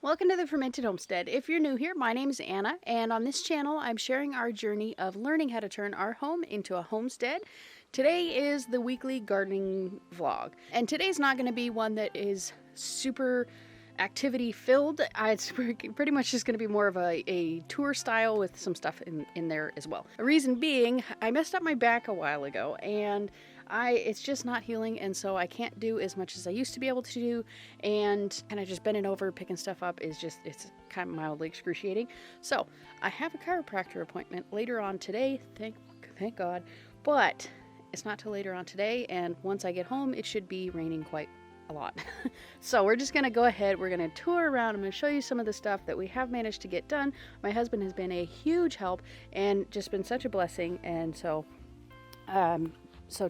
Welcome to the Fermented Homestead. If you're new here, my name is Anna, and on this channel I'm sharing our journey of learning how to turn our home into a homestead. Today is the weekly gardening vlog, and today's not going to be one that is super activity filled. It's pretty much just going to be more of a tour style with some stuff in there as well. The reason being, I messed up my back a while ago, and it's just not healing, and so I can't do as much as I used to be able to do, and kind of just bending over, picking stuff up it's kind of mildly excruciating. So I have a chiropractor appointment later on today, thank God, but it's not till later on today, and once I get home it should be raining quite a lot. So we're just gonna go ahead, we're gonna tour around. I'm gonna show you some of the stuff that we have managed to get done. My husband has been a huge help and just been such a blessing, and so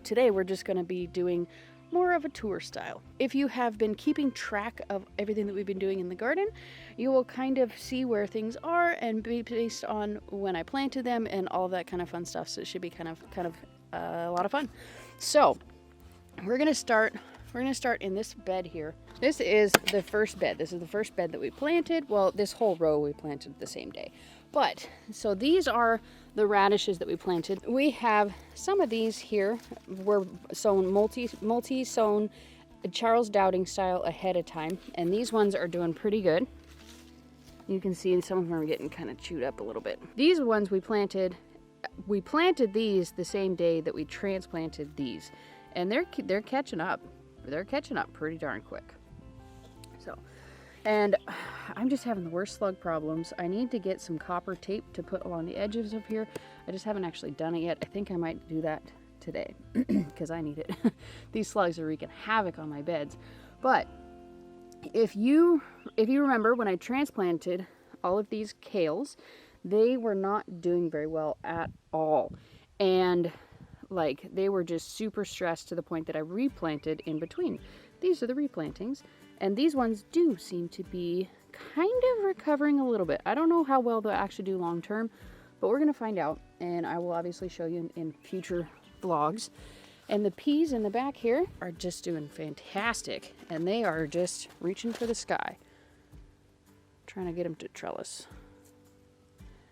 today we're just going to be doing more of a tour style. If you have been keeping track of everything that we've been doing in the garden, you will kind of see where things are and be based on when I planted them and all of that kind of fun stuff. So it should be kind of a lot of fun. So we're going to start in this bed here. This is the first bed. This is the first bed that we planted. Well, this whole row we planted the same day. But, so these are the radishes that we planted. We have some of these here were sown multi-sown Charles Dowding style ahead of time. And these ones are doing pretty good. You can see some of them are getting kind of chewed up a little bit. These ones we planted these the same day that we transplanted these. And they're catching up. They're catching up pretty darn quick. So, and I'm just having the worst slug problems. I need to get some copper tape to put along the edges of here. I just haven't actually done it yet. I think I might do that today because I need it. These slugs are wreaking havoc on my beds. But if you remember, when I transplanted all of these kales, they were not doing very well at all. And like, they were just super stressed to the point that I replanted in between. These are the replantings, and these ones do seem to be kind of recovering a little bit. I don't know how well they'll actually do long term, but we're going to find out, and I will obviously show you in future vlogs. And the peas in the back here are just doing fantastic, and they are just reaching for the sky. Trying to get them to trellis.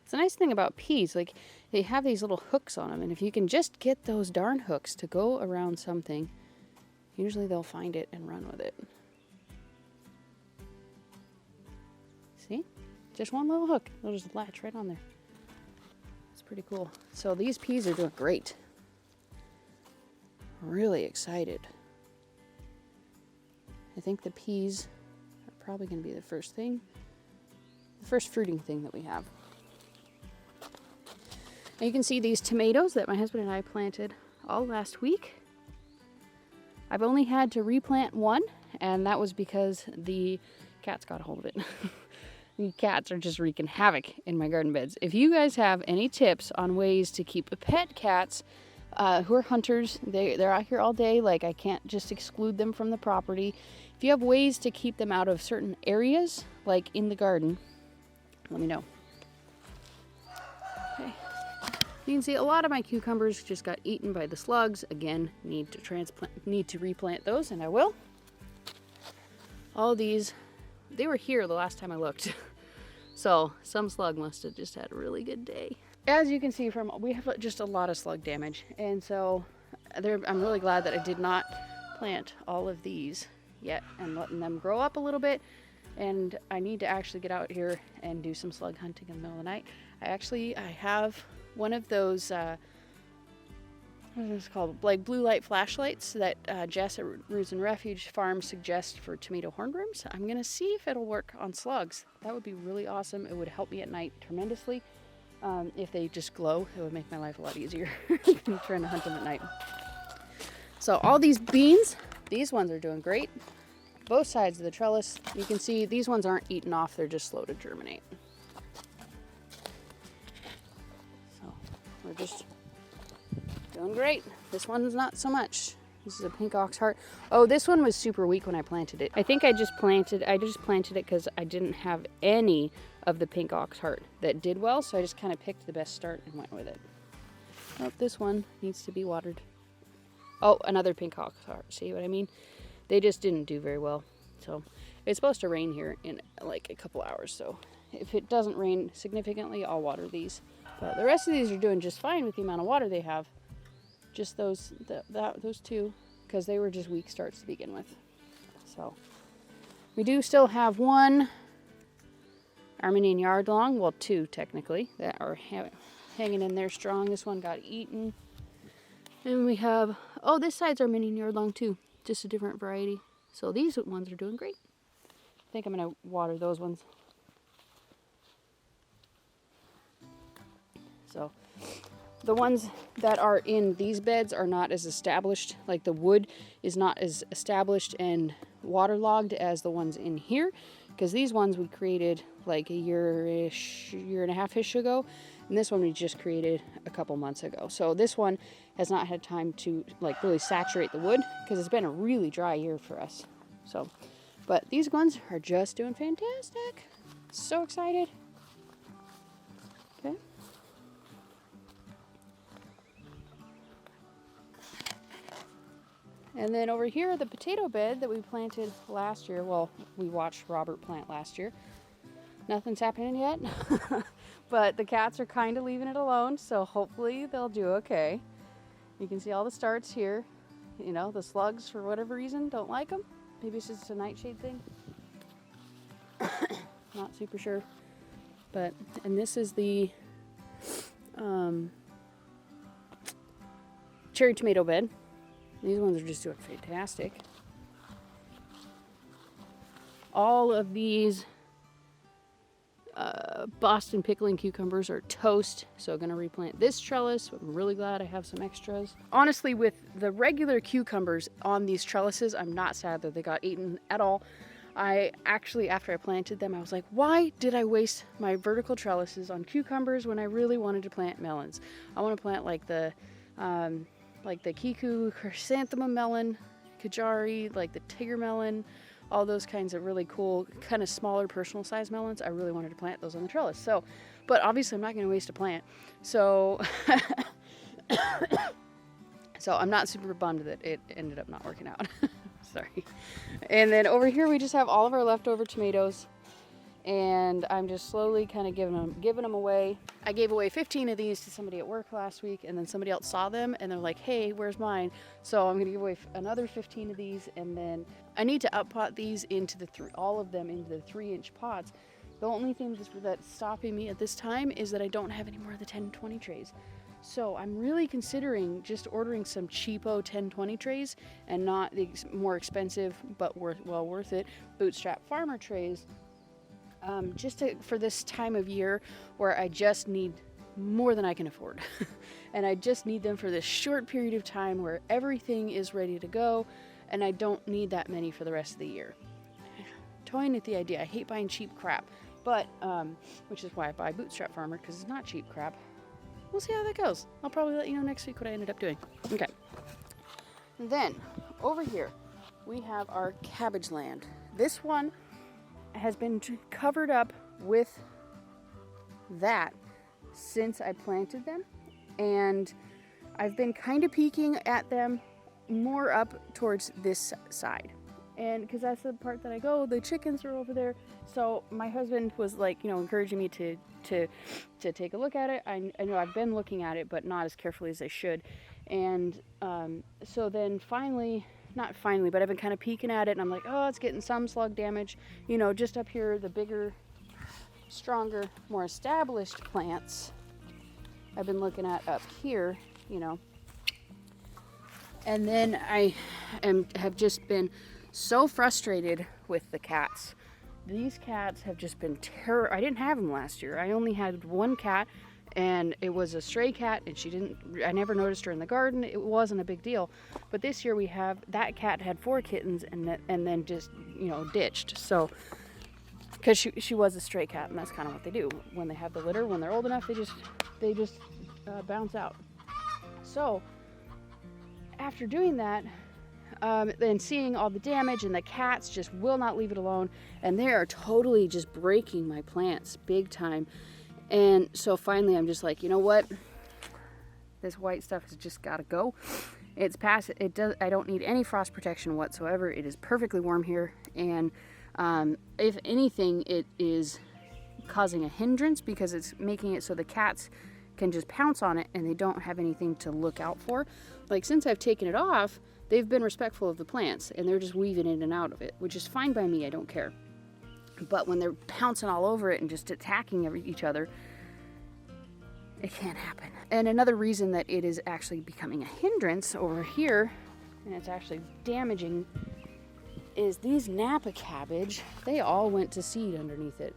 It's a nice thing about peas, like they have these little hooks on them, and if you can just get those darn hooks to go around something, usually they'll find it and run with it. See? Just one little hook. They'll just latch right on there. It's pretty cool. So these peas are doing great. Really excited. I think the peas are probably going to be the first fruiting thing that we have. And you can see these tomatoes that my husband and I planted all last week. I've only had to replant one, and that was because the cats got a hold of it. The cats are just wreaking havoc in my garden beds. If you guys have any tips on ways to keep pet cats who are hunters, they're out here all day, like I can't just exclude them from the property. If you have ways to keep them out of certain areas, like in the garden, let me know. Okay. You can see a lot of my cucumbers just got eaten by the slugs. Again, need to replant those, and I will. All these, they were here the last time I looked. So some slug must have just had a really good day. As you can see we have just a lot of slug damage, and so I'm really glad that I did not plant all of these yet and letting them grow up a little bit. And I need to actually get out here and do some slug hunting in the middle of the night. I have one of those, what is this called? Like blue light flashlights that Jess at Roots and Refuge Farm suggests for tomato hornworms. I'm going to see if it'll work on slugs. That would be really awesome. It would help me at night tremendously. If they just glow, it would make my life a lot easier than trying to hunt them at night. So all these beans, these ones are doing great. Both sides of the trellis, you can see these ones aren't eaten off, they're just slow to germinate. So we're just doing great. This one's not so much. This is a pink ox heart. Oh, this one was super weak when I planted it. I think I just planted it because I didn't have any of the pink ox heart that did well, so I just kind of picked the best start and went with it. Oh, this one needs to be watered. Oh, another pink ox heart. See what I mean? They just didn't do very well. So it's supposed to rain here in like a couple hours. So if it doesn't rain significantly, I'll water these. But the rest of these are doing just fine with the amount of water they have. Just those two, because they were just weak starts to begin with. So we do still have one Armenian yard long, well, two technically, that are hanging in there strong. This one got eaten. And we have, oh, this side's Armenian yard long too, just a different variety. So these ones are doing great. I think I'm going to water those ones. So the ones that are in these beds are not as established, like the wood is not as established and waterlogged as the ones in here, because these ones we created like a year and a half-ish ago, and this one we just created a couple months ago. So this one has not had time to like really saturate the wood because it's been a really dry year for us. So, but these ones are just doing fantastic. So excited. Okay. And then over here, the potato bed that we planted last year. Well, we watched Robert plant last year. Nothing's happening yet, but the cats are kind of leaving it alone, so hopefully they'll do okay. You can see all the starts here. You know, the slugs, for whatever reason, don't like them. Maybe it's just a nightshade thing. Not super sure. But, and this is the cherry tomato bed. These ones are just doing fantastic. All of these Boston pickling cucumbers are toast, so I'm going to replant this trellis. I'm really glad I have some extras. Honestly, with the regular cucumbers on these trellises, I'm not sad that they got eaten at all. I actually, after I planted them, I was like, why did I waste my vertical trellises on cucumbers when I really wanted to plant melons? I want to plant like the Kiku chrysanthemum melon, Kajari, like the Tiger melon, all those kinds of really cool, kind of smaller personal size melons. I really wanted to plant those on the trellis. So, but obviously I'm not going to waste a plant. So, so I'm not super bummed that it ended up not working out. Sorry. And then over here we just have all of our leftover tomatoes, and I'm just slowly kind of giving them away. I gave away 15 of these to somebody at work last week, and then somebody else saw them and they're like, hey, where's mine? So I'm gonna give away another 15 of these, and then I need to uppot these into all of them into the 3-inch pots. The only thing that's stopping me at this time is that I don't have any more of the 10-20 trays. So I'm really considering just ordering some cheapo 10-20 trays and not the more expensive but well worth it Bootstrap Farmer trays. For this time of year where I just need more than I can afford. And I just need them for this short period of time where everything is ready to go, and I don't need that many for the rest of the year. Toying at the idea. I hate buying cheap crap, but which is why I buy Bootstrap Farmer, because it's not cheap crap. We'll see how that goes. I'll probably let you know next week what I ended up doing. Okay. And then over here we have our Cabbage Land. This one has been covered up with that since I planted them, and I've been kind of peeking at them more up towards this side, and because that's the part that I go, the chickens are over there. So my husband was like, you know, encouraging me to take a look at it. I know I've been looking at it, but not as carefully as I should. And so then not finally, but I've been kind of peeking at it, and I'm like, oh, it's getting some slug damage. You know, just up here, the bigger, stronger, more established plants I've been looking at up here, you know. And then I have just been so frustrated with the cats. These cats have just been terror. I didn't have them last year. I only had one cat, and it was a stray cat, and I never noticed her in the garden. It wasn't a big deal. But this year that cat had 4 kittens and then just, you know, ditched. So, because she was a stray cat, and that's kind of what they do. When they have the litter, when they're old enough, they just bounce out. So, after doing that, and seeing all the damage, and the cats just will not leave it alone, and they are totally just breaking my plants big time. And so finally I'm just like, you know what, this white stuff has just got to go. It's past it. I don't need any frost protection whatsoever. It is perfectly warm here. And if anything, it is causing a hindrance because it's making it so the cats can just pounce on it and they don't have anything to look out for. Like, since I've taken it off, they've been respectful of the plants and they're just weaving in and out of it, which is fine by me. I don't care. But when they're pouncing all over it and just attacking each other, it can't happen. And another reason that it is actually becoming a hindrance over here, and it's actually damaging, is these Napa cabbage. They all went to seed underneath it.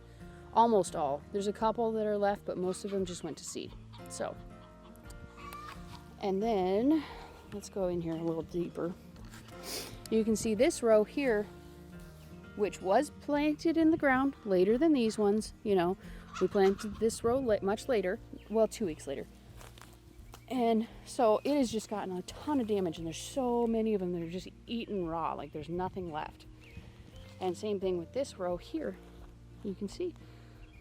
Almost all. There's a couple that are left, but most of them just went to seed. So, and then let's go in here a little deeper. You can see this row here, which was planted in the ground later than these ones. You know, we planted this row much later, well, 2 weeks later. And so it has just gotten a ton of damage, and there's so many of them that are just eaten raw, like there's nothing left. And same thing with this row here. You can see,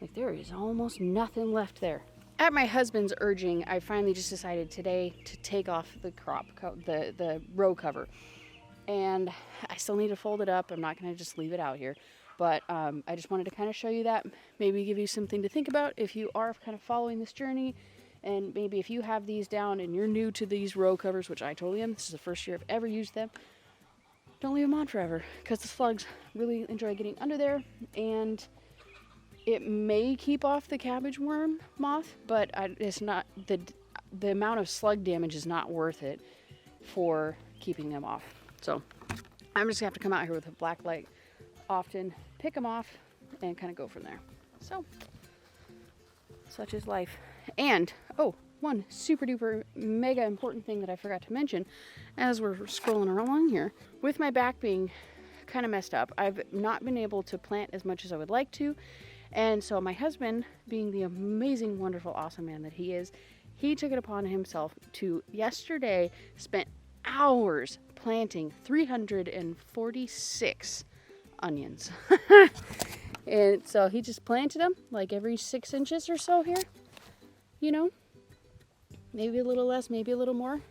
like, there is almost nothing left there. At my husband's urging, I finally just decided today to take off the the row cover. And I still need to fold it up. I'm not going to just leave it out here. But I just wanted to kind of show you that, maybe give you something to think about if you are kind of following this journey. And maybe if you have these down and you're new to these row covers, which I totally am, this is the first year I've ever used them, don't leave them on forever, because the slugs really enjoy getting under there. And it may keep off the cabbage worm moth, but it's not, the amount of slug damage is not worth it for keeping them off. So I'm just gonna have to come out here with a black light often, pick them off, and kind of go from there. So such is life. And oh, one super duper mega important thing that I forgot to mention as we're scrolling along here, with my back being kind of messed up, I've not been able to plant as much as I would like to. And so my husband, being the amazing, wonderful, awesome man that he is, he took it upon himself to yesterday spent hours planting 346 onions. And so he just planted them like every 6 inches or so here, you know, maybe a little less, maybe a little more.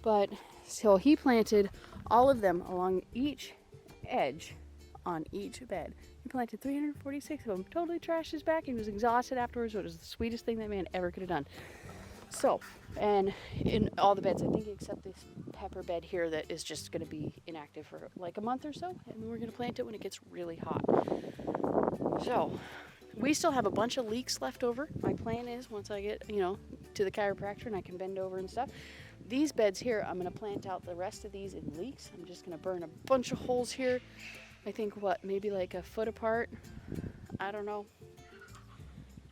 But so he planted all of them along each edge on each bed. He planted 346 of them, totally trashed his back. He was exhausted afterwards, but it was the sweetest thing that man ever could have done. So, and in all the beds, I think except this pepper bed here that is just going to be inactive for like a month or so, and then we're going to plant it when it gets really hot. So, we still have a bunch of leeks left over. My plan is once I get, you know, to the chiropractor and I can bend over and stuff, these beds here, I'm going to plant out the rest of these in leeks. I'm just going to burn a bunch of holes here. I think, maybe like a foot apart. I don't know.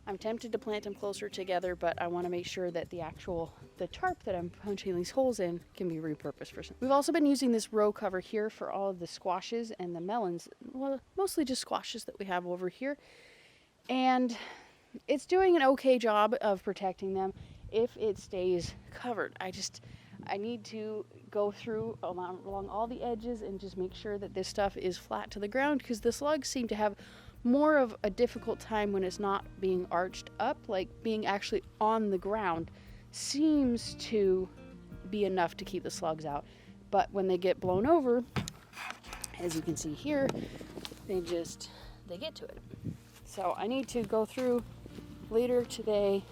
I'm tempted to plant them closer together, but I want to make sure that the tarp that I'm punching these holes in can be repurposed for some. We've also been using this row cover here for all of the squashes and the melons. Well, mostly just squashes that we have over here. And it's doing an okay job of protecting them if it stays covered. I need to go through along all the edges and just make sure that this stuff is flat to the ground, because the slugs seem to have more of a difficult time when it's not being arched up. Like being actually on the ground seems to be enough to keep the slugs out. But when they get blown over, as you can see here, they get to it. So I need to go through later today.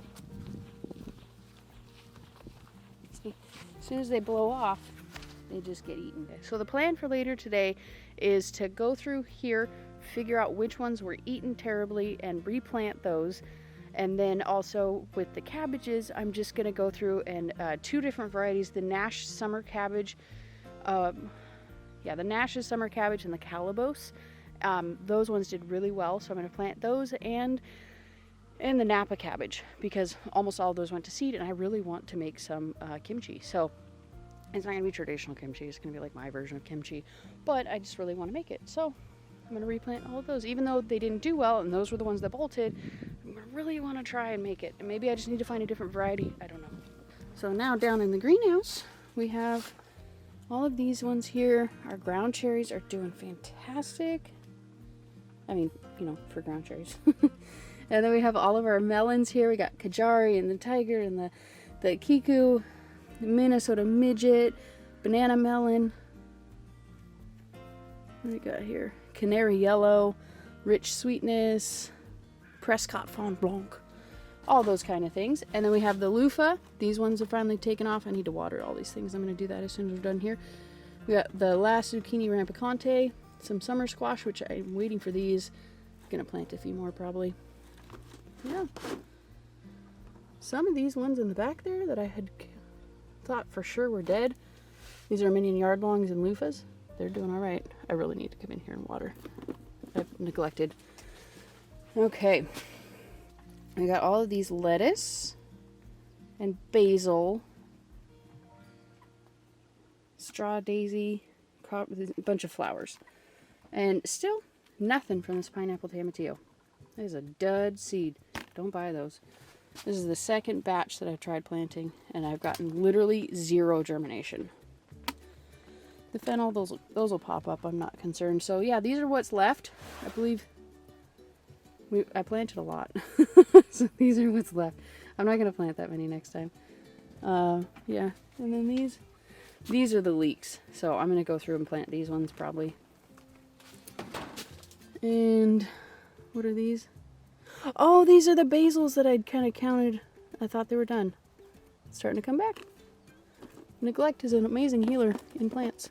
See, as soon as they blow off, they just get eaten. So the plan for later today is to go through here, figure out which ones were eaten terribly and replant those. And then also with the cabbages, I'm just going to go through and 2 different varieties, the Nash summer cabbage, the Nash's summer cabbage and the Calabos. Those ones did really well, so I'm going to plant those and the Napa cabbage, because almost all of those went to seed, and I really want to make some kimchi. So it's not going to be traditional kimchi, it's going to be like my version of kimchi, but I just really want to make it. So I'm going to replant all of those, even though they didn't do well, and those were the ones that bolted. I really want to try and make it, and maybe I just need to find a different variety. I don't know. So now down in the greenhouse, we have all of these ones here. Our ground cherries are doing fantastic. I mean, you know, for ground cherries. And then we have all of our melons here. We got Kajari and the Tiger and the Kiku, the Minnesota Midget, banana melon. What do we got here? Canary yellow, rich sweetness, Prescott Fond Blanc, all those kind of things. And then we have the loofah. These ones have finally taken off. I need to water all these things. I'm going to do that as soon as we're done here. We got the last zucchini rampicante, some summer squash, which I'm waiting for these. I'm going to plant a few more probably. Yeah. Some of these ones in the back there that I had thought for sure were dead. These are minion yard longs and loofahs. They're doing all right. I really need to come in here and water. I've neglected. Okay. I got all of these lettuce and basil, straw daisy, a bunch of flowers. And still nothing from this pineapple tomatillo. That is a dud seed. Don't buy those. This is the second batch that I've tried planting, and I've gotten literally zero germination. The fennel, those will pop up. I'm not concerned. So yeah, these are what's left. I believe I planted a lot. So these are what's left. I'm not going to plant that many next time. Yeah, and then these are the leeks. So I'm going to go through and plant these ones probably. And what are these? Oh, these are the basils that I'd kind of counted. I thought they were done. It's starting to come back. Neglect is an amazing healer in plants.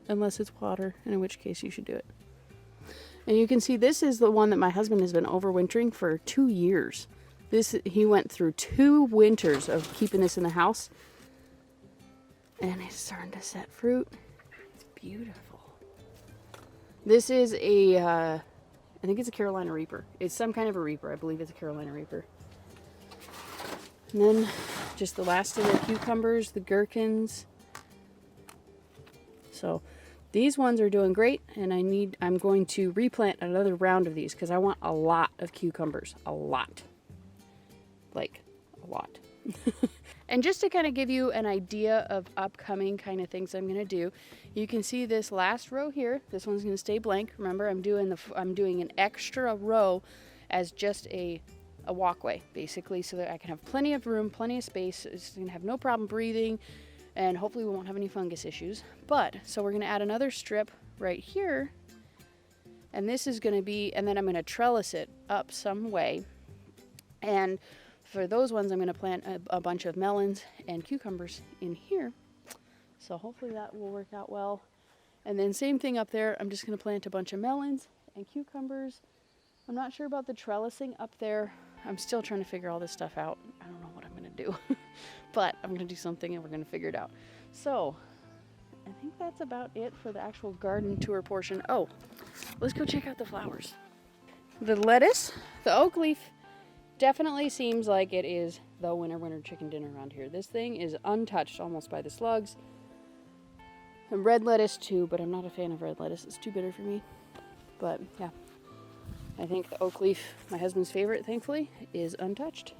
Unless it's water, in which case you should do it. And you can see this is the one that my husband has been overwintering for 2 years. He went through 2 winters of keeping this in the house. And it's starting to set fruit. It's beautiful. This is I think it's a Carolina Reaper. It's some kind of a Reaper. I believe it's a Carolina Reaper. And then just the last of the cucumbers, the gherkins. So these ones are doing great, and I'm going to replant another round of these because I want a lot of cucumbers. A lot. Like, a lot. And just to kind of give you an idea of upcoming kind of things I'm going to do, you can see this last row here. This one's going to stay blank. Remember, I'm doing an extra row as just a walkway, basically, so that I can have plenty of room, plenty of space. It's going to have no problem breathing, and hopefully we won't have any fungus issues. But, so we're going to add another strip right here, and this is going to be, and then I'm going to trellis it up some way. And for those ones, I'm going to plant a bunch of melons and cucumbers in here. So hopefully that will work out well. And then same thing up there. I'm just going to plant a bunch of melons and cucumbers. I'm not sure about the trellising up there. I'm still trying to figure all this stuff out. I don't know what I'm going to do. But I'm going to do something and we're going to figure it out. So I think that's about it for the actual garden tour portion. Oh, let's go check out the flowers. The lettuce, the oak leaf, definitely seems like it is the winter chicken dinner around here. This thing is untouched almost by the slugs. And red lettuce too, but I'm not a fan of red lettuce. It's too bitter for me. But yeah, I think the oak leaf, my husband's favorite, thankfully, is untouched.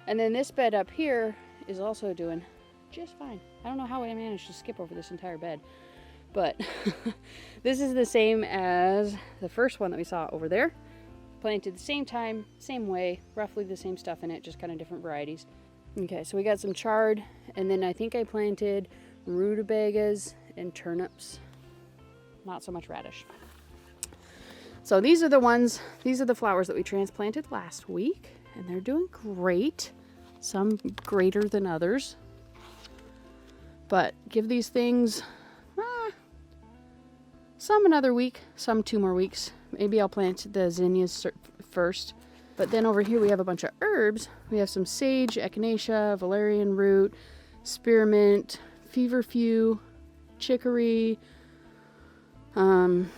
And then this bed up here is also doing just fine. I don't know how I managed to skip over this entire bed, but this is the same as the first one that we saw over there. Planted the same time, same way, roughly the same stuff in it, just kind of different varieties. Okay, so we got some chard, and then I think I planted rutabagas and turnips. Not so much radish. So these are the flowers that we transplanted last week, and they're doing great. Some greater than others. But give these things some another week, some 2 more weeks. Maybe I'll plant the zinnias first. But then over here we have a bunch of herbs. We have some sage, echinacea, valerian root, spearmint, feverfew, chicory, horehound,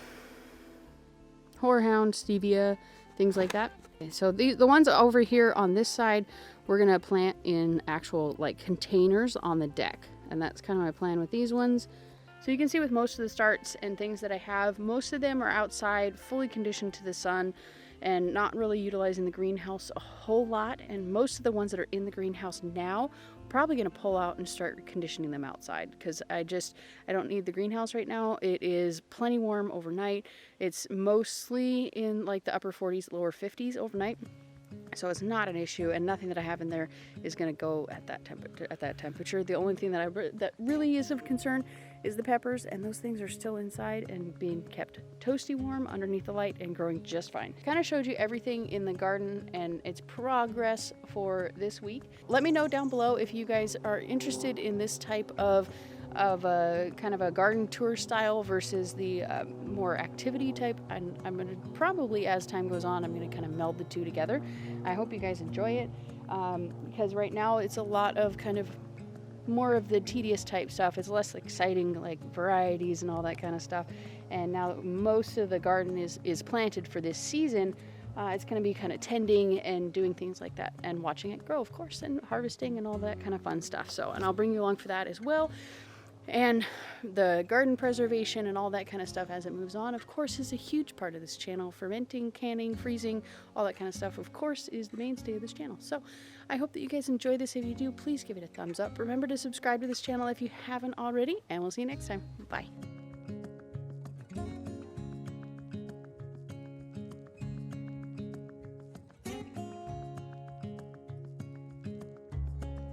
stevia, things like that. Okay, so the ones over here on this side, we're going to plant in actual containers on the deck. And that's kind of my plan with these ones. So you can see with most of the starts and things that I have, most of them are outside, fully conditioned to the sun, and not really utilizing the greenhouse a whole lot. And most of the ones that are in the greenhouse now, I'm probably going to pull out and start conditioning them outside, because I don't need the greenhouse right now. It is plenty warm overnight. It's mostly in the upper 40s, lower 50s overnight. So it's not an issue, and nothing that I have in there is going to go at that temperature. The only thing that really is of concern is the peppers, and those things are still inside and being kept toasty warm underneath the light and growing just fine. Kind of showed you everything in the garden and its progress for this week. Let me know down below if you guys are interested in this type of a kind of a garden tour style versus the more activity type. And I'm going to probably, as time goes on, I'm going to kind of meld the two together. I hope you guys enjoy it, because right now it's a lot of kind of more of the tedious type stuff. It's less exciting, like varieties and all that kind of stuff. And now that most of the garden is planted for this season, it's going to be kind of tending and doing things like that and watching it grow, of course, and harvesting and all that kind of fun stuff. So, and I'll bring you along for that as well. And the garden preservation and all that kind of stuff as it moves on, of course, is a huge part of this channel. Fermenting, canning, freezing, all that kind of stuff, of course, is the mainstay of this channel. So I hope that you guys enjoy this. If you do, please give it a thumbs up. Remember to subscribe to this channel if you haven't already, and we'll see you next time. Bye.